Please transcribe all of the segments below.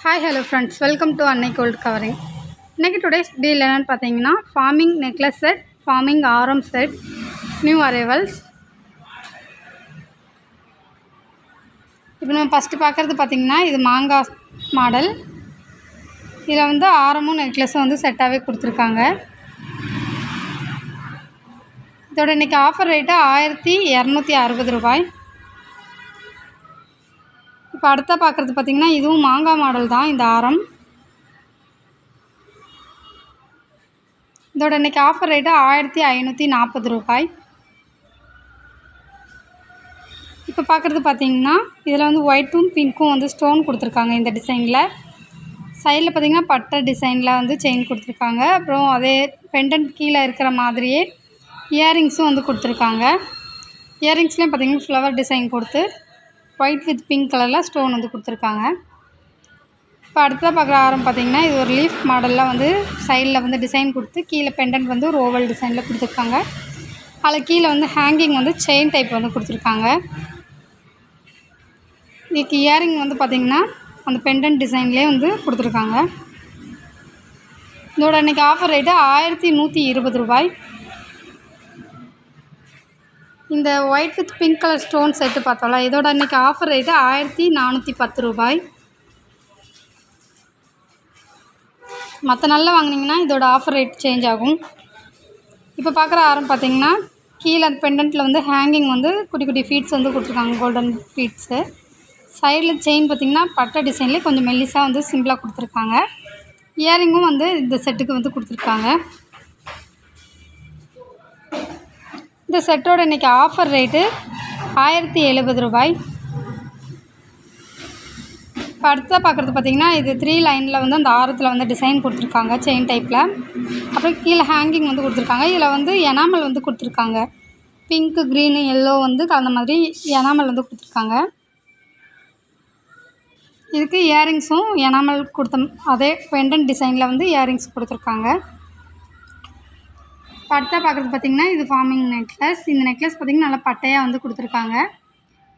Hi, hello friends. Welcome to Annai Gold Covering. Next today's deal என்னன்னு பார்த்தீங்கன்னா farming necklace set, farming arm set, new arrivals. இப்போ நம்ம first பார்க்குறது பார்த்தீங்கன்னா இது மாங்காய் மாடல். இதில் வந்து ஆரமும் நெக்லஸும் வந்து செட்டாகவே கொடுத்துருக்காங்க. இதோட இன்றைக்கி ஆஃபர் ரேட்டு 1260 ரூபாய். இப்போ அடுத்த பார்க்குறது பார்த்திங்கன்னா இதுவும் மாங்காய் மாடல் தான் இந்த ஆரம். இதோட இன்றைக்கி ஆஃபர் ரேட்டு 1540 ரூபாய். இப்போ பார்க்குறது பார்த்திங்கன்னா இதில் வந்து ஒயிட்டும் பிங்க்கும் வந்து ஸ்டோன் கொடுத்துருக்காங்க. இந்த டிசைனில் சைடில் பார்த்திங்கன்னா பட்டை டிசைனில் வந்து செயின் கொடுத்துருக்காங்க. அப்புறம் அதே பெண்டன்ட் கீழே இருக்கிற மாதிரியே இயரிங்ஸும் வந்து கொடுத்துருக்காங்க. இயரிங்ஸ்லேயும் பார்த்திங்கன்னா ஃப்ளவர் டிசைன் கொடுத்து ஒயிட் வித் பிங்க் கலரில் ஸ்டோன் வந்து கொடுத்துருக்காங்க. இப்போ அடுத்ததாக பார்க்குற ஆரம் பார்த்திங்கன்னா இது ஒரு லீஃப் மாடலில் வந்து சைடில் வந்து டிசைன் கொடுத்து கீழே பெண்டன்ட் வந்து ஒரு ஓவல் டிசைனில் கொடுத்துருக்காங்க. அதில் கீழே வந்து ஹேங்கிங் வந்து செயின் டைப் வந்து கொடுத்துருக்காங்க. இதுக்கு இயரிங் வந்து பார்த்திங்கன்னா அந்த பெண்டன்ட் டிசைன்லேயே வந்து கொடுத்துருக்காங்க. இதோட இன்றைக்கி ஆஃபர் ரேட்டு 1120 ரூபாய். இந்த white with pink colour stone set பார்த்தோம்ல, இதோட இன்றைக்கி ஆஃபர் ரேட்டு 1410 ரூபாய். மற்ற நாளில் வாங்கினீங்கன்னா இதோட ஆஃபர் ரேட் சேஞ்ச் ஆகும். இப்போ பார்க்குற ஆரம் பார்த்திங்கன்னா கீழே அந்த பெண்டன்ட்டில் வந்து ஹேங்கிங் வந்து குட்டி குட்டி ஃபீட்ஸ் வந்து கொடுத்துருக்காங்க, கோல்டன் ஃபீட்ஸு. சைடில் செயின் பார்த்திங்கன்னா பட்டை டிசைன்லேயே கொஞ்சம் மெல்லிஸாக வந்து சிம்பிளாக கொடுத்துருக்காங்க. இயரிங்கும் வந்து இந்த செட்டுக்கு வந்து கொடுத்துருக்காங்க. இந்த செட்டோட இன்றைக்கி ஆஃபர் ரேட்டு 1070 ரூபாய். இப்போ அடுத்ததாக பார்க்குறது பார்த்திங்கன்னா இது 3 லைனில் வந்து அந்த ஆரத்தில் வந்து டிசைன் கொடுத்துருக்காங்க செயின் டைப்பில். அப்புறம் கீழே ஹேங்கிங் வந்து கொடுத்துருக்காங்க. இதில் வந்து எனாமல் வந்து கொடுத்துருக்காங்க. பிங்க்கு, க்ரீனு, எல்லோ வந்து கலந்த மாதிரி எனாமல் வந்து கொடுத்துருக்காங்க. இதுக்கு இயரிங்ஸும் எனாமல் கொடுத்த அதே பெண்டன்ட் டிசைனில் வந்து இயரிங்ஸ் கொடுத்துருக்காங்க. அடுத்தா பார்க்குறது பார்த்திங்கன்னா இது ஃபார்மிங் நெக்லஸ். இந்த நெக்லஸ் பார்த்திங்கன்னா நல்லா பட்டையாக வந்து கொடுத்துருக்காங்க.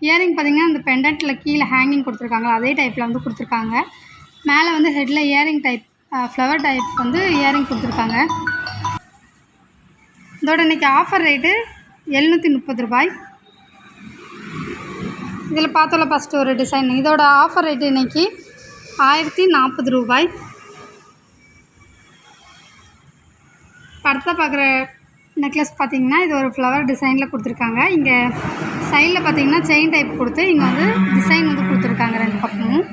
இயரிங் பார்த்திங்கன்னா இந்த பெண்டன்ட்டில் கீழே ஹேங்கிங் கொடுத்துருக்காங்க, அதே டைப்பில் வந்து கொடுத்துருக்காங்க. மேலே வந்து ஹெட்டில் இயரிங் டைப் ஃப்ளவர் டைப் வந்து இயரிங் கொடுத்துருக்காங்க. இதோட இன்றைக்கி ஆஃபர் ரேட்டு 730 ரூபாய். இதில் பார்த்தோம்ல ஃபஸ்ட்டு ஒரு டிசைன், இதோட ஆஃபர் ரேட்டு இன்றைக்கி 1040 ரூபாய். அடுத்த பார்க்குற நெக்லஸ் பார்த்திங்கன்னா இது ஒரு ஃப்ளவர் டிசைனில் கொடுத்துருக்காங்க. இங்கே சைடில் பார்த்திங்கன்னா செயின் டைப் கொடுத்து இங்கே வந்து டிசைன் வந்து கொடுத்துருக்காங்க 2 பக்கமும்.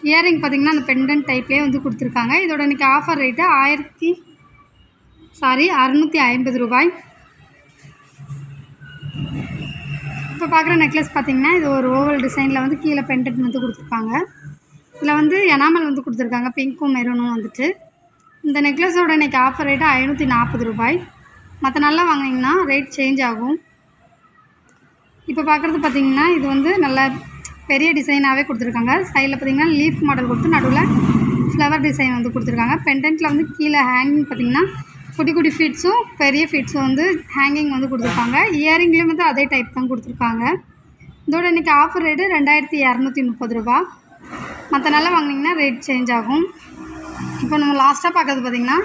இயரிங் பார்த்திங்கன்னா அந்த பெண்டன்ட் டைப்லேயே வந்து கொடுத்துருக்காங்க. இதோட இன்றைக்கி ஆஃபர் ரேட்டு 650 ரூபாய். இப்போ பார்க்குற நெக்லஸ் பார்த்திங்கன்னா இது ஒரு ஓவல் டிசைனில் வந்து கீழே பெண்டன்ட் வந்து கொடுத்துருக்காங்க. இதில் வந்து எனாமல் வந்து கொடுத்துருக்காங்க, பிங்க்கும் மெரூனும் வந்துட்டு. இந்த நெக்லஸோட இன்றைக்கி ஆஃபர் ரேட்டு 540 ரூபாய். மற்ற நாளில் வாங்கினீங்கன்னா ரேட் சேஞ்ச் ஆகும். இப்போ பார்க்குறது பார்த்திங்கன்னா இது வந்து நல்ல பெரிய டிசைனாகவே கொடுத்துருக்காங்க. சைடில் பார்த்திங்கன்னா லீஃப் மாடல் கொடுத்து நடுவில் ஃப்ளவர் டிசைன் வந்து கொடுத்துருக்காங்க. பெண்டன்ட்டில் வந்து கீழே ஹேங்கிங் பார்த்திங்கன்னா குட்டி குட்டி ஃபீட்ஸும் பெரிய ஃபீட்ஸும் வந்து ஹேங்கிங் வந்து கொடுத்துருக்காங்க. இயரிங்லேயும் வந்து அதே டைப் தான் கொடுத்துருக்காங்க. இதோட இன்றைக்கி ஆஃபர் ரேட்டு 2230 ரூபா. மற்ற நாளில் வாங்கினீங்கன்னா ரேட் சேஞ்ச் ஆகும். இப்போ நம்ம லாஸ்ட்டாக பார்க்குறது பார்த்திங்கன்னா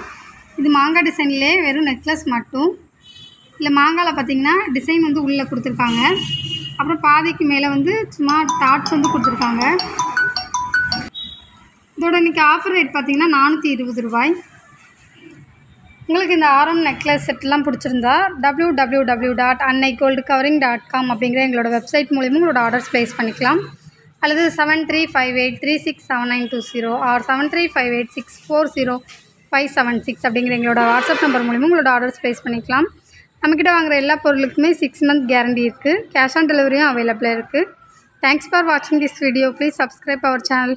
இது மாங்காய் டிசைன்லேயே வெறும் நெக்லஸ் மட்டும். இல்லை மாங்காயில் பார்த்திங்கன்னா டிசைன் வந்து உள்ளே கொடுத்துருக்காங்க. அப்புறம் பாதிக்கு மேலே வந்து சும்மா டாட்ஸ் வந்து கொடுத்துருக்காங்க. இதோட இன்றைக்கி ஆஃபர் ரேட் பார்த்திங்கன்னா 420 ரூபாய். உங்களுக்கு இந்த ஆரம் நெக்லஸ் செட்லாம் பிடிச்சிருந்தா www.annaigoldcovering.com அப்படிங்கிற எங்களோட வெப்சைட் மூலிமா உங்களோட ஆர்டர்ஸ் ப்ளேஸ் பண்ணிக்கலாம். அல்லது 7358367920 ஆர் 7358640576 அப்படிங்கிற எங்களோட வாட்ஸ்அப் நம்பர் மூலிமா உங்களோட ஆர்டர்ஸ் ப்ளேஸ் பண்ணிக்கலாம். நம்மக்கிட்ட வாங்குகிற எல்லா பொருளுக்குமே 6 month கேரண்டி இருக்குது. கேஷ் ஆன் டெலிவரியும் அவைலபிளாக இருக்குது. தேங்க்ஸ் ஃபார் வாட்சிங் this video. Please subscribe our channel.